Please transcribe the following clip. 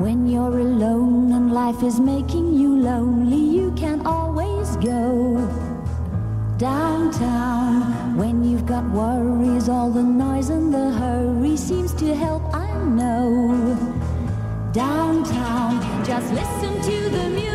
When you're alone and life is making you lonely, you can always go downtown. When you've got worries, all the noise and the hurry seems to help, I know. Downtown, just listen to the music.